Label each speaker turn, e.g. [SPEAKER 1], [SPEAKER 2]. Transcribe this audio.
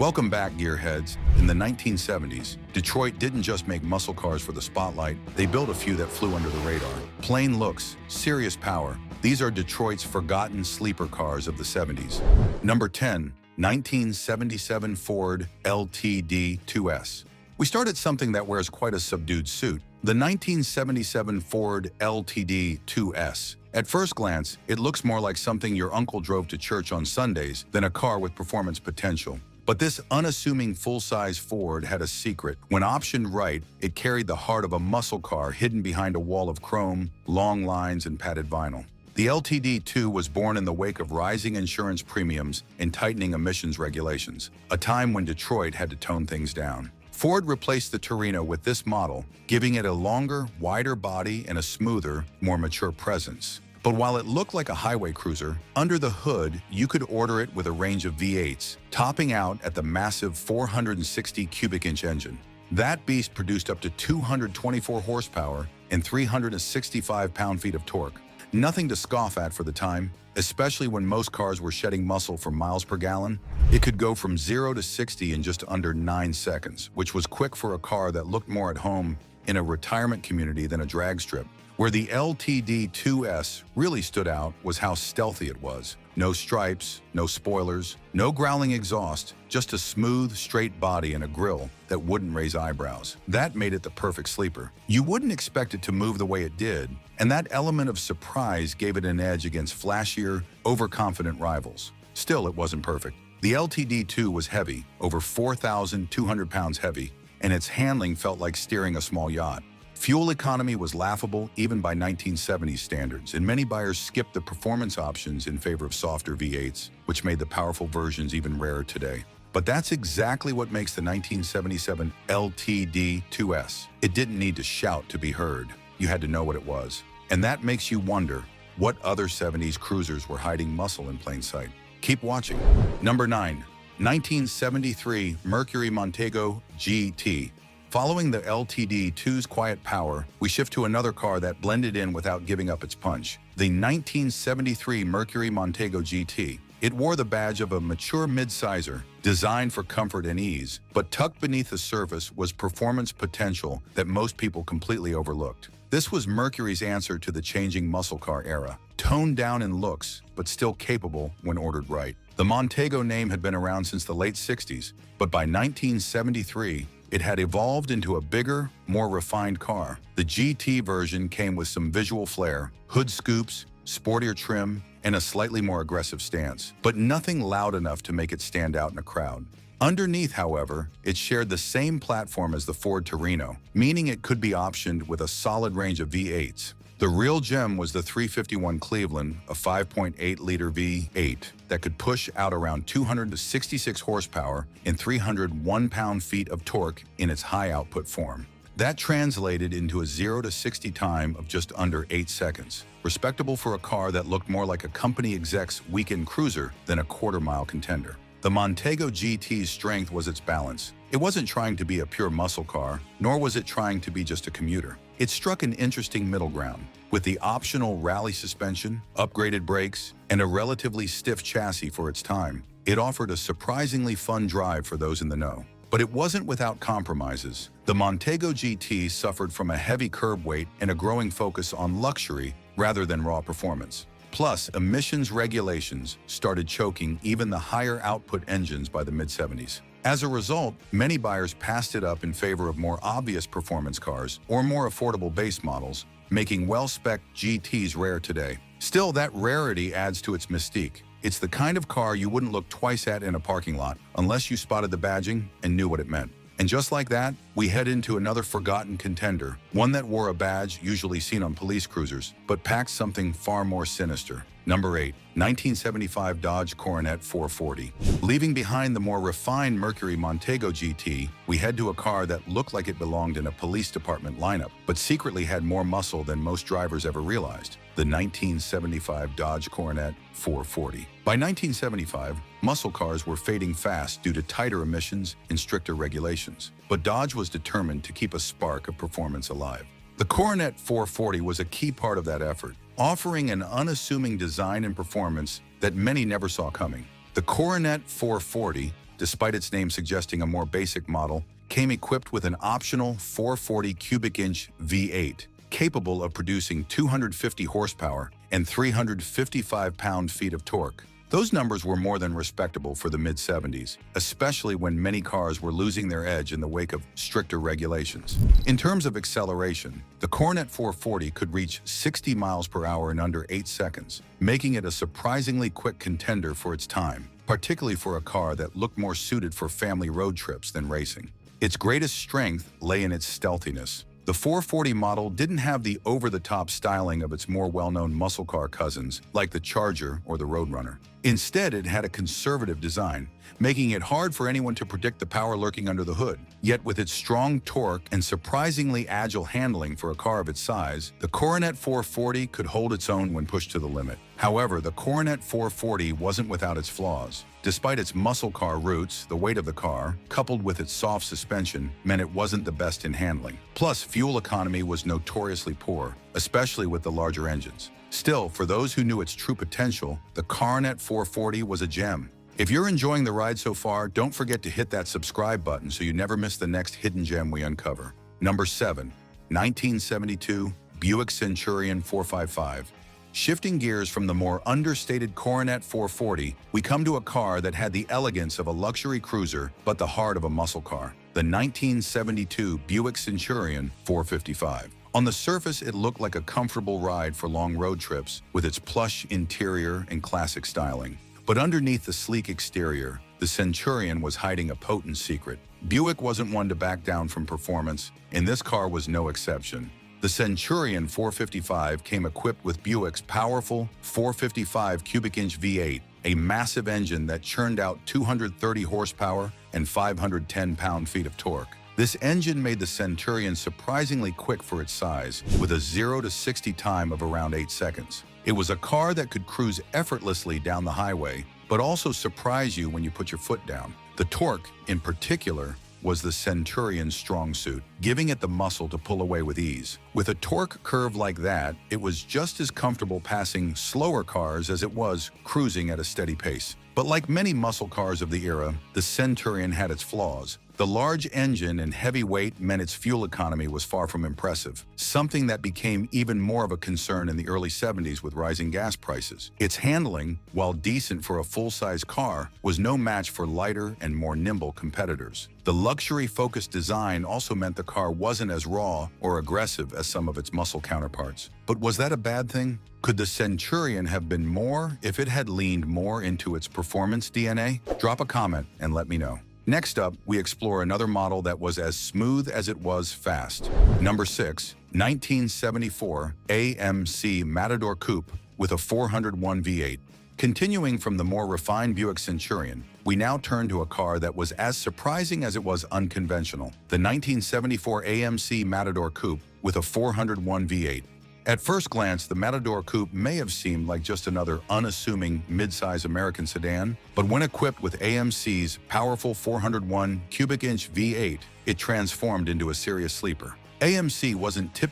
[SPEAKER 1] Welcome back, gearheads. In the 1970s, Detroit didn't just make muscle cars for the spotlight, they built a few that flew under the radar. Plain looks, serious power. These are Detroit's forgotten sleeper cars of the 70s. Number 10, 1977 Ford LTD II S. We start at something that wears quite a subdued suit, the 1977 Ford LTD II S. At first glance, it looks more like something your uncle drove to church on Sundays than a car with performance potential. But this unassuming full-size Ford had a secret. When optioned right, it carried the heart of a muscle car hidden behind a wall of chrome, long lines, and padded vinyl. The LTD II was born in the wake of rising insurance premiums and tightening emissions regulations, a time when Detroit had to tone things down. Ford replaced the Torino with this model, giving it a longer, wider body and a smoother, more mature presence. But while it looked like a highway cruiser, under the hood, you could order it with a range of V8s, topping out at the massive 460 cubic inch engine. That beast produced up to 224 horsepower and 365 pound-feet of torque. Nothing to scoff at for the time, especially when most cars were shedding muscle for miles per gallon. It could go from 0 to 60 in just under 9 seconds, which was quick for a car that looked more at home in a retirement community than a drag strip. Where the LTD II S really stood out was how stealthy it was. No stripes, no spoilers, no growling exhaust, just a smooth, straight body and a grille that wouldn't raise eyebrows. That made it the perfect sleeper. You wouldn't expect it to move the way it did, and that element of surprise gave it an edge against flashier, overconfident rivals. Still, it wasn't perfect. The LTD II was heavy, over 4,200 pounds heavy, and its handling felt like steering a small yacht. Fuel economy was laughable even by 1970s standards, and many buyers skipped the performance options in favor of softer V8s, which made the powerful versions even rarer today. But that's exactly what makes the 1977 LTD II S. It didn't need to shout to be heard. You had to know what it was. And that makes you wonder what other 70s cruisers were hiding muscle in plain sight. Keep watching. Number 9, 1973 Mercury Montego GT. Following the LTD II's quiet power, we shift to another car that blended in without giving up its punch, the 1973 Mercury Montego GT. It wore the badge of a mature mid-sizer, designed for comfort and ease, but tucked beneath the surface was performance potential that most people completely overlooked. This was Mercury's answer to the changing muscle car era, toned down in looks, but still capable when ordered right. The Montego name had been around since the late 60s, but by 1973, it had evolved into a bigger, more refined car. The GT version came with some visual flair, hood scoops, sportier trim, and a slightly more aggressive stance, but nothing loud enough to make it stand out in a crowd. Underneath, however, it shared the same platform as the Ford Torino, meaning it could be optioned with a solid range of V8s. The real gem was the 351 Cleveland, a 5.8-liter V8 that could push out around 266 horsepower and 301 pound-feet of torque in its high-output form. That translated into a 0 to 60 time of just under 8 seconds, respectable for a car that looked more like a company exec's weekend cruiser than a quarter-mile contender. The Montego GT's strength was its balance. It wasn't trying to be a pure muscle car, nor was it trying to be just a commuter. It struck an interesting middle ground. With the optional rally suspension, upgraded brakes, and a relatively stiff chassis for its time, it offered a surprisingly fun drive for those in the know. But it wasn't without compromises. The Montego GT suffered from a heavy curb weight and a growing focus on luxury rather than raw performance. Plus, emissions regulations started choking even the higher output engines by the mid-70s. As a result, many buyers passed it up in favor of more obvious performance cars or more affordable base models, making well-spec'd GTs rare today. Still, that rarity adds to its mystique. It's the kind of car you wouldn't look twice at in a parking lot unless you spotted the badging and knew what it meant. And just like that, we head into another forgotten contender, one that wore a badge usually seen on police cruisers, but packed something far more sinister. Number 8, 1975 Dodge Coronet 440. Leaving behind the more refined Mercury Montego GT, we head to a car that looked like it belonged in a police department lineup, but secretly had more muscle than most drivers ever realized. The 1975 Dodge Coronet 440. By 1975, muscle cars were fading fast due to tighter emissions and stricter regulations, but Dodge was determined to keep a spark of performance alive. The Coronet 440 was a key part of that effort, offering an unassuming design and performance that many never saw coming. The Coronet 440 despite its name suggesting a more basic model, came equipped with an optional 440 cubic inch V8, capable of producing 250 horsepower and 355 pound-feet of torque. Those numbers were more than respectable for the mid-70s, especially when many cars were losing their edge in the wake of stricter regulations. In terms of acceleration, the Coronet 440 could reach 60 miles per hour in under 8 seconds, making it a surprisingly quick contender for its time, particularly for a car that looked more suited for family road trips than racing. Its greatest strength lay in its stealthiness. The 440 model didn't have the over-the-top styling of its more well-known muscle car cousins, like the Charger or the Roadrunner. Instead, it had a conservative design, making it hard for anyone to predict the power lurking under the hood. Yet with its strong torque and surprisingly agile handling for a car of its size, the Coronet 440 could hold its own when pushed to the limit. However, the Coronet 440 wasn't without its flaws. Despite its muscle car roots, the weight of the car, coupled with its soft suspension, meant it wasn't the best in handling. Plus, fuel economy was notoriously poor, especially with the larger engines. Still, for those who knew its true potential, the Coronet 440 was a gem. If you're enjoying the ride so far, don't forget to hit that subscribe button so you never miss the next hidden gem we uncover. Number 7. 1972 Buick Centurion 455. Shifting gears from the more understated Coronet 440, we come to a car that had the elegance of a luxury cruiser but the heart of a muscle car, the 1972 Buick Centurion 455. On the surface, it looked like a comfortable ride for long road trips with its plush interior and classic styling. But underneath the sleek exterior, the Centurion was hiding a potent secret. Buick wasn't one to back down from performance, and this car was no exception. The Centurion 455 came equipped with Buick's powerful 455 cubic inch V8, a massive engine that churned out 230 horsepower and 510 pound-feet of torque. This engine made the Centurion surprisingly quick for its size, with a 0 to 60 time of around 8 seconds. It was a car that could cruise effortlessly down the highway, but also surprise you when you put your foot down. The torque, in particular, was the Centurion's strong suit, giving it the muscle to pull away with ease. With a torque curve like that, it was just as comfortable passing slower cars as it was cruising at a steady pace. But like many muscle cars of the era, the Centurion had its flaws. The large engine and heavy weight meant its fuel economy was far from impressive, something that became even more of a concern in the early 70s with rising gas prices. Its handling, while decent for a full-size car, was no match for lighter and more nimble competitors. The luxury-focused design also meant the car wasn't as raw or aggressive as some of its muscle counterparts. But was that a bad thing? Could the Centurion have been more if it had leaned more into its performance DNA? Drop a comment and let me know. Next up, we explore another model that was as smooth as it was fast. Number 6. 1974 AMC Matador Coupe with a 401 V8. Continuing from the more refined Buick Centurion, we now turn to a car that was as surprising as it was unconventional, the 1974 AMC Matador Coupe with a 401 V8. At first glance, the Matador Coupe may have seemed like just another unassuming mid-size American sedan, but when equipped with AMC's powerful 401 cubic inch V8, it transformed into a serious sleeper. AMC wasn't typically